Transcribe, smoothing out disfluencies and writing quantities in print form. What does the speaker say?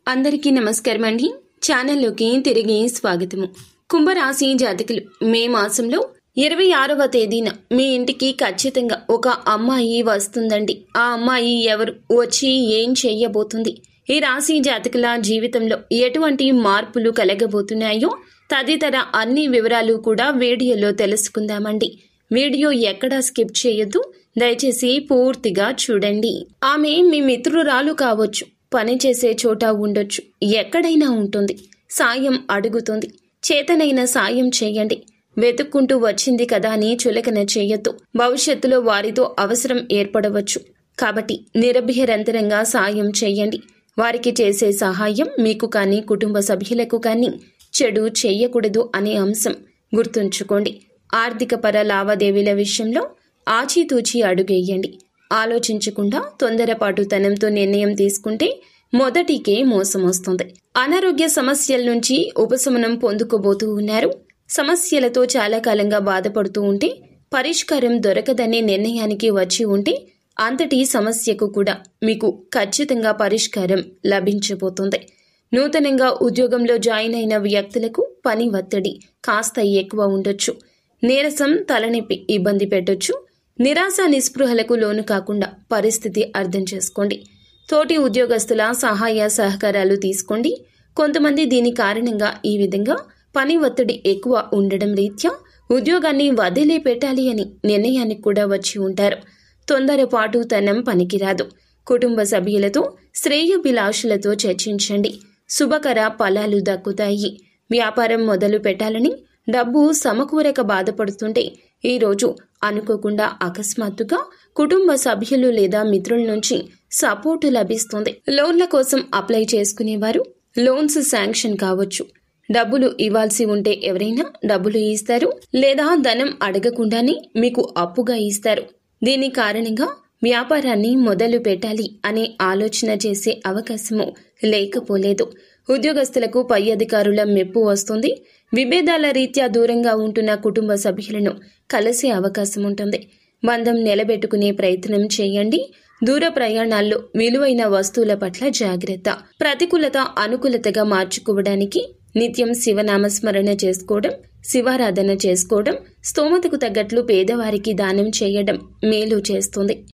అందరికీ నమస్కారం అండి. ఛానల్లోకి తిరిగి స్వాగతము. కుంభరాశి జాతకులు మే మాసంలో 26వ తేదీన మీ ఇంటికి ఖచ్చితంగా ఒక అమ్మాయి వస్తుందండి. ఆ అమ్మాయి ఎవరు, వచ్చి ఏం చెయ్యబోతుంది, ఈ రాశి జాతకుల జీవితంలో ఎటువంటి మార్పులు కలగబోతున్నాయో తదితర అన్ని వివరాలు కూడా వీడియోలో తెలుసుకుందామండి. వీడియో ఎక్కడా స్కిప్ చేయొద్దు, దయచేసి పూర్తిగా చూడండి. ఆమె మీ మిత్రురాలు కావచ్చు, పనిచేసే చోట ఉండొచ్చు, ఎక్కడైనా ఉంటుంది. సాయం అడుగుతుంది, చేతనైన సాయం చేయండి. వెతుక్కుంటూ వచ్చింది కదా అని చులకన చేయొద్దు. భవిష్యత్తులో వారితో అవసరం ఏర్పడవచ్చు కాబట్టి నిరభ్యంతరంగా సాయం చేయండి. వారికి చేసే సహాయం మీకు కానీ కుటుంబ సభ్యులకు కానీ చెడు చేయకూడదు అనే అంశం గుర్తుంచుకోండి. ఆర్థిక పర లావాదేవీల విషయంలో ఆచితూచి అడుగేయండి. ఆలోచించకుండా తొందరపాటుతనంతో నిర్ణయం తీసుకుంటే మొదటికే మోసం వస్తుంది. అనారోగ్య సమస్యల నుంచి ఉపశమనం పొందుకోబోతూ ఉన్నారు. సమస్యలతో చాలా కాలంగా బాధపడుతూ ఉంటే పరిష్కారం దొరకదనే నిర్ణయానికి వచ్చి ఉంటే అంతటి సమస్యకు కూడా మీకు ఖచ్చితంగా పరిష్కారం లభించబోతుంది. నూతనంగా ఉద్యోగంలో జాయిన్ అయిన వ్యక్తులకు పని ఒత్తిడి కాస్త ఎక్కువ ఉండొచ్చు. నీరసం, తలనొప్పి ఇబ్బంది పెట్టొచ్చు. నిరాశ నిస్పృహలకు లోను కాకుండా పరిస్థితి అర్థం చేసుకోండి. తోటి ఉద్యోగస్తుల సహాయ సహకారాలు తీసుకోండి. కొంతమంది దీని కారణంగా ఈ విధంగా పని ఒత్తిడి ఎక్కువ ఉండడం రీత్యా ఉద్యోగాన్ని వదిలే పెట్టాలి అని నిర్ణయానికి కూడా వచ్చి ఉంటారు. తొందరపాటుతనం పనికిరాదు. కుటుంబ సభ్యులతో శ్రేయోభిలాషులతో చర్చించండి. శుభకర ఫలాలు దక్కుతాయి. వ్యాపారం మొదలు పెట్టాలని డబ్బు సమకూరక బాధపడుతుంటే ఈరోజు అనుకోకుండా అకస్మాత్తుగా కుటుంబ సభ్యులు లేదా మిత్రుల నుంచి సపోర్టు లభిస్తుంది. లోన్ల కోసం అప్లై చేసుకునేవారు లోన్స్ శాంక్షన్ కావచ్చు. డబ్బులు ఇవ్వాల్సి ఉంటే ఎవరైనా డబ్బులు ఇస్తారు, లేదా ధనం అడగకుండానే మీకు అప్పుగా ఇస్తారు. దీని కారణంగా వ్యాపారాన్ని మొదలు పెట్టాలి అనే ఆలోచన చేసే అవకాశము లేకపోలేదు. ఉద్యోగస్తులకు పై అధికారుల మెప్పు వస్తుంది. విభేదాల రీత్యా దూరంగా ఉంటున్న కుటుంబ సభ్యులను కలిసే అవకాశం ఉంటుంది. బంధం నిలబెట్టుకునే ప్రయత్నం చేయండి. దూర ప్రయాణాల్లో విలువైన వస్తువుల పట్ల జాగ్రత్త. ప్రతికూలత అనుకూలతగా మార్చుకోవడానికి నిత్యం శివనామస్మరణ చేసుకోవడం, శివారాధన చేసుకోవడం, స్తోమతకు తగ్గట్లు పేదవారికి దానం చేయడం మేలు చేస్తుంది.